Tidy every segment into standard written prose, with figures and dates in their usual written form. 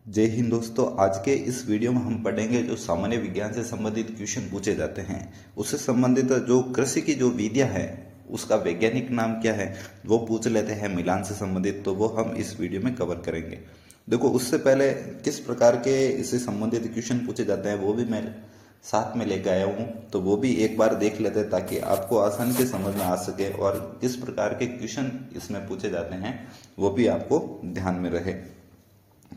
जय हिंद दोस्तों। आज के इस वीडियो में हम पढ़ेंगे जो सामान्य विज्ञान से संबंधित क्वेश्चन पूछे जाते हैं, उससे संबंधित जो कृषि की जो विधियां है उसका वैज्ञानिक नाम क्या है वो पूछ लेते हैं मिलान से संबंधित। तो वो हम इस वीडियो में कवर करेंगे। देखो, उससे पहले किस प्रकार के इससे संबंधित क्वेश्चन पूछे जाते हैं वो भी मैं साथ में लेकर आया हूँ, तो वो भी एक बार देख लेते हैं ताकि आपको आसानी से समझ में आ सके और किस प्रकार के क्वेश्चन इसमें पूछे जाते हैं वो भी आपको ध्यान में रहे।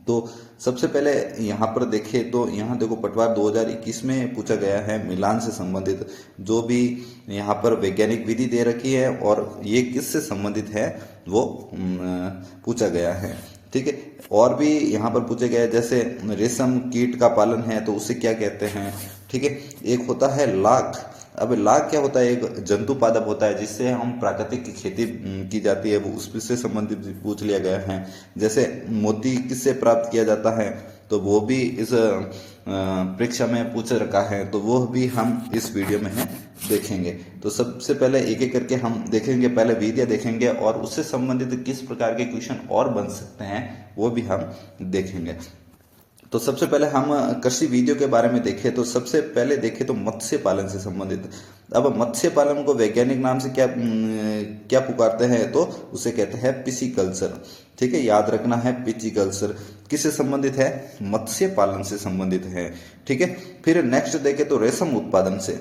तो सबसे पहले यहाँ पर देखें तो यहाँ देखो, पटवार 2021 में पूछा गया है मिलान से संबंधित जो भी यहाँ पर वैज्ञानिक विधि दे रखी है और ये किससे संबंधित है वो पूछा गया है। ठीक है, और भी यहाँ पर पूछे गए जैसे रेशम कीट का पालन है तो उसे क्या कहते हैं। ठीक है, एक होता है लाख। अब लाख क्या होता है? एक जंतु पादप होता है जिससे हम प्राकृतिक की खेती की जाती है, वो उससे संबंधित भी पूछ लिया गया है। जैसे मोती किससे प्राप्त किया जाता है तो वो भी इस परीक्षा में पूछ रखा है, तो वो भी हम इस वीडियो में है देखेंगे। तो सबसे पहले एक एक करके हम देखेंगे, पहले विधियां देखेंगे और उससे संबंधित किस प्रकार के क्वेश्चन और बन सकते हैं वो भी हम देखेंगे। तो सबसे पहले हम कृषि विधियों के बारे में देखें तो सबसे पहले देखें तो मत्स्य पालन से संबंधित। अब मत्स्य पालन को वैज्ञानिक नाम से क्या पुकारते हैं तो उसे कहते हैं पिसीकल्चर। ठीक है, याद रखना है पिसीकल्चर किससे संबंधित है? मत्स्य पालन से संबंधित है। ठीक है, फिर नेक्स्ट देखें तो रेशम उत्पादन से।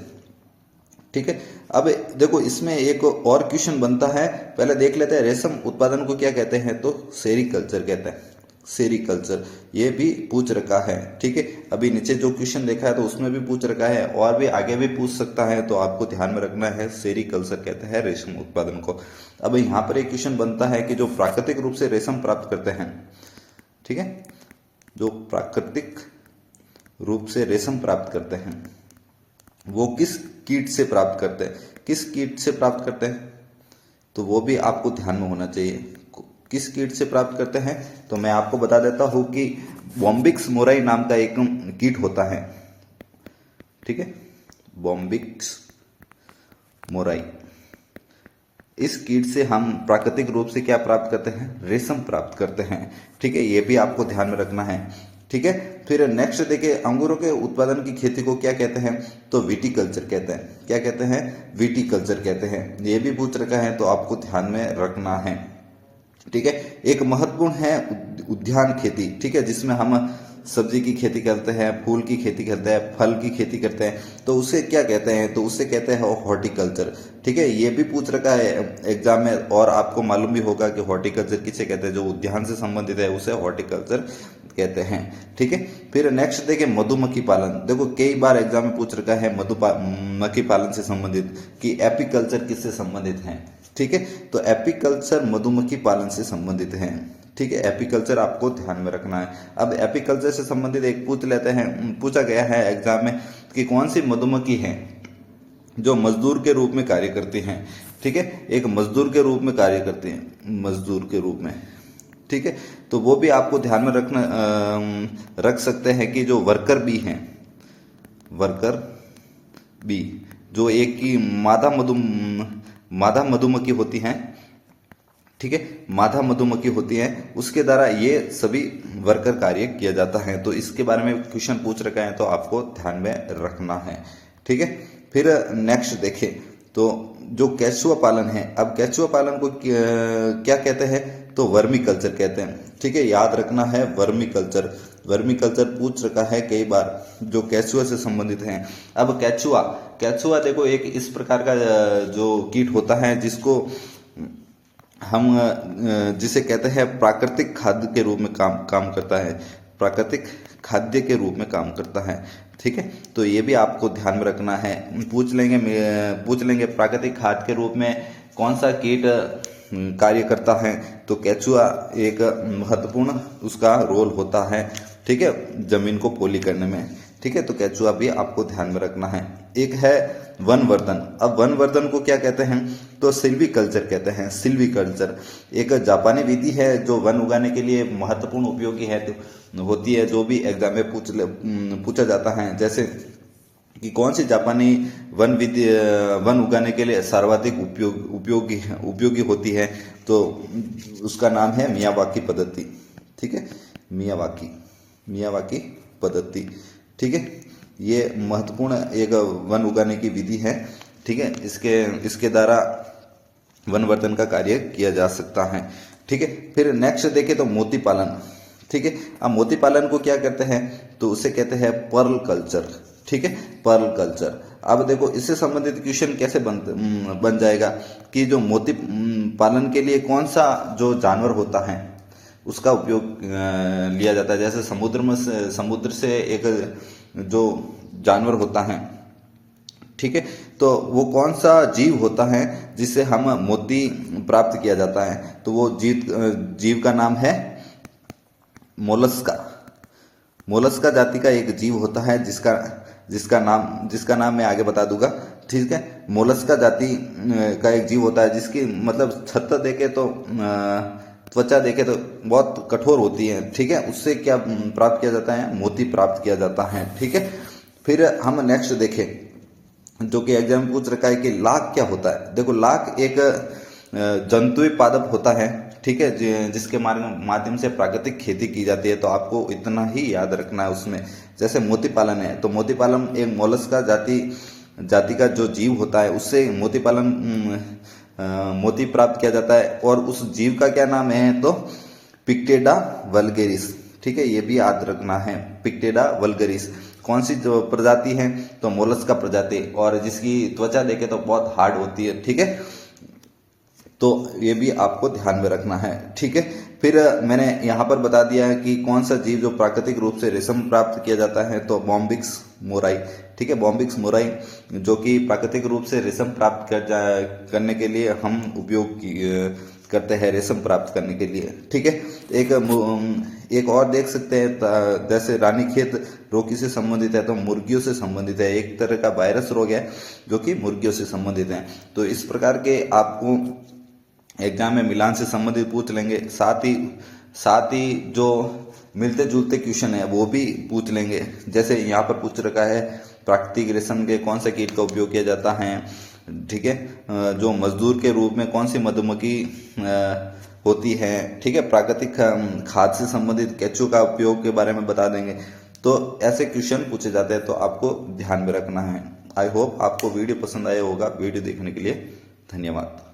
ठीक है, अब देखो इसमें एक और क्वेश्चन बनता है, पहले देख लेते हैं रेशम उत्पादन को क्या कहते हैं तो सेरीकल्चर कहते हैं। सेरीकल्चर ये भी पूछ रखा है। ठीक है, अभी नीचे जो क्वेश्चन देखा है तो उसमें भी पूछ रखा है और भी आगे भी पूछ सकता है, तो आपको ध्यान में रखना है सेरीकल्चर कहते हैं रेशम उत्पादन को। अब यहाँ पर एक क्वेश्चन बनता है कि जो प्राकृतिक रूप से रेशम प्राप्त करते हैं, ठीक है, जो प्राकृतिक रूप से रेशम प्राप्त करते हैं वो किस कीट से प्राप्त करते हैं? किस कीट से प्राप्त करते हैं तो वो भी आपको ध्यान में होना चाहिए। किस कीट से प्राप्त करते हैं तो मैं आपको बता देता हूं कि बॉम्बिक्स मोराई नाम का एक कीट होता है। ठीक है, बॉम्बिक्स मोराई, इस कीट से हम प्राकृतिक रूप से क्या प्राप्त करते हैं? रेशम प्राप्त करते हैं। ठीक है, ये भी आपको ध्यान में रखना है। ठीक है, फिर नेक्स्ट देखिए, अंगूरों के उत्पादन की खेती को क्या कहते हैं तो विटीकल्चर कहते हैं। क्या कहते हैं? विटीकल्चर कहते हैं। ये भी पूछ रखा है तो आपको ध्यान में रखना है। ठीक है, एक महत्वपूर्ण है उद्यान खेती। ठीक है, जिसमें हम सब्जी की खेती करते हैं, फूल की खेती करते हैं, फल की खेती करते हैं, तो उसे क्या कहते हैं तो उसे कहते हैं हॉर्टिकल्चर। ठीक है, ये भी पूछ रखा है एग्जाम में और आपको मालूम भी होगा कि हॉर्टिकल्चर किसे कहते हैं, जो उद्यान से संबंधित है उसे हॉर्टिकल्चर कहते हैं। ठीक है, फिर नेक्स्ट देखिए मधुमक्खी पालन। देखो कई बार एग्जाम में पूछ रखा है मधुमक्खी पालन से संबंधित कि एपीकल्चर किससे संबंधित है। ठीक है, तो एपीकल्चर मधुमक्खी पालन से संबंधित है। ठीक है, एपीकल्चर आपको ध्यान में रखना है। अब एपीकल्चर से संबंधित एक पूछ लेते हैं, पूछा गया है एग्जाम में कि कौन सी मधुमक्खी है जो मजदूर के रूप में कार्य करती हैं। ठीक है, एक मजदूर के रूप में कार्य करती है, मजदूर के रूप में। ठीक है, तो वो भी आपको ध्यान में रख सकते हैं कि जो वर्कर बी हैं, वर्कर बी जो एक की मादा मधुमक्खी होती हैं। ठीक है, मादा मधुमक्खी होती है, उसके द्वारा ये सभी वर्कर कार्य किया जाता है। तो इसके बारे में क्वेश्चन पूछ रखा है तो आपको ध्यान में रखना है। ठीक है, फिर नेक्स्ट देखें तो जो केचुआ पालन है। अब केचुआ पालन को क्या कहते हैं तो वर्मी कल्चर कहते हैं। ठीक है, याद रखना है वर्मी कल्चर। वर्मी कल्चर पूछ रखा है कई बार जो केचुआ से संबंधित है। अब केचुआ देखो एक इस प्रकार का जो कीट होता है जिसको हम जिसे कहते हैं प्राकृतिक खाद्य के रूप में काम करता है, प्राकृतिक खाद्य के रूप में काम करता है। ठीक है, तो ये भी आपको ध्यान में रखना है। पूछ लेंगे प्राकृतिक खाद्य के रूप में कौन सा कीट कार्य करता है तो केचुआ एक महत्वपूर्ण उसका रोल होता है। ठीक है, जमीन को पोली करने में। ठीक है, तो केचुआ भी आपको ध्यान में रखना है। एक है वनवर्धन। अब वनवर्धन को क्या कहते हैं तो सिल्वीकल्चर कहते हैं। सिल्वीकल्चर एक जापानी विधि है जो वन उगाने के लिए महत्वपूर्ण उपयोगी है होती है, जो भी एग्जाम में पूछा जाता है। जैसे कि कौन सी जापानी वन उगाने के लिए सर्वाधिक उपयोगी होती है तो उसका नाम है मियावाकी पद्धति। ठीक है, मियावाकी। मियावाकी पद्धति। ठीक है, ये महत्वपूर्ण एक वन उगाने की विधि है। ठीक है, इसके द्वारा वनवर्धन का कार्य किया जा सकता है। ठीक है, फिर नेक्स्ट देखें तो मोती पालन। ठीक है, अब मोती पालन को क्या कहते हैं, तो उसे कहते हैं पर्ल कल्चर। ठीक है, पर्ल कल्चर। अब देखो इससे संबंधित क्वेश्चन कैसे बन जाएगा कि जो मोती पालन के लिए कौन सा जो जानवर होता है उसका उपयोग लिया जाता है। जैसे समुद्र से एक जो जानवर होता है, ठीक है, तो वो कौन सा जीव होता है जिससे हम मोती प्राप्त किया जाता है, तो वो जीव का नाम है मोलस्का। मोलस्का जाति का एक जीव होता है जिसका नाम मैं आगे बता दूंगा। ठीक है, मोलस्का जाति का एक जीव होता है जिसकी मतलब छत्ता देखे तो त्वचा देखे तो बहुत कठोर होती है। ठीक है, उससे क्या प्राप्त किया जाता है, मोती प्राप्त किया जाता है। ठीक है, फिर हम नेक्स्ट देखें जो कि एग्जाम में पूछ रखा है कि लाख क्या होता है। देखो लाख एक जंतुई पादप होता है। ठीक है, जिसके माध्यम से प्राकृतिक खेती की जाती है। तो आपको इतना ही याद रखना है उसमें। जैसे मोती पालन है तो मोती पालन एक मोलस्का जाति का जो जीव होता है उससे मोती प्राप्त किया जाता है। और उस जीव का क्या नाम है, तो पिक्टेडा वल्गेरिस। ठीक है, ये भी याद रखना है, पिक्टेडा वल्गेरिस। कौन सी जो प्रजाति है, तो मोलस्का प्रजाति, और जिसकी त्वचा देखे तो बहुत हार्ड होती है। ठीक है, तो ये भी आपको ध्यान में रखना है। ठीक है, फिर मैंने यहाँ पर बता दिया है कि कौन सा जीव जो प्राकृतिक रूप से रेशम प्राप्त किया जाता है, तो बॉम्बिक्स मोराई। ठीक है, बॉम्बिक्स मोराई जो कि प्राकृतिक रूप से रेशम प्राप्त करने के लिए हम उपयोग करते हैं, रेशम प्राप्त करने के लिए। ठीक है, एक और देख सकते हैं, जैसे रानीखेत रोग किससे संबंधित है, तो मुर्गियों से संबंधित है। एक तरह का वायरस रोग है जो कि मुर्गियों से संबंधित है। तो इस प्रकार के आपको एग्जाम में मिलान से संबंधित पूछ लेंगे। साथ ही जो मिलते जुलते क्वेश्चन है वो भी पूछ लेंगे। जैसे यहाँ पर पूछ रखा है प्राकृतिक रेशम के कौन से कीट का उपयोग किया जाता है। ठीक है, जो मजदूर के रूप में कौन सी मधुमक्खी होती है। ठीक है, प्राकृतिक खाद से संबंधित केंचुए का उपयोग के बारे में बता देंगे। तो ऐसे क्वेश्चन पूछे जाते हैं, तो आपको ध्यान में रखना है। आई होप आपको वीडियो पसंद आया होगा। वीडियो देखने के लिए धन्यवाद।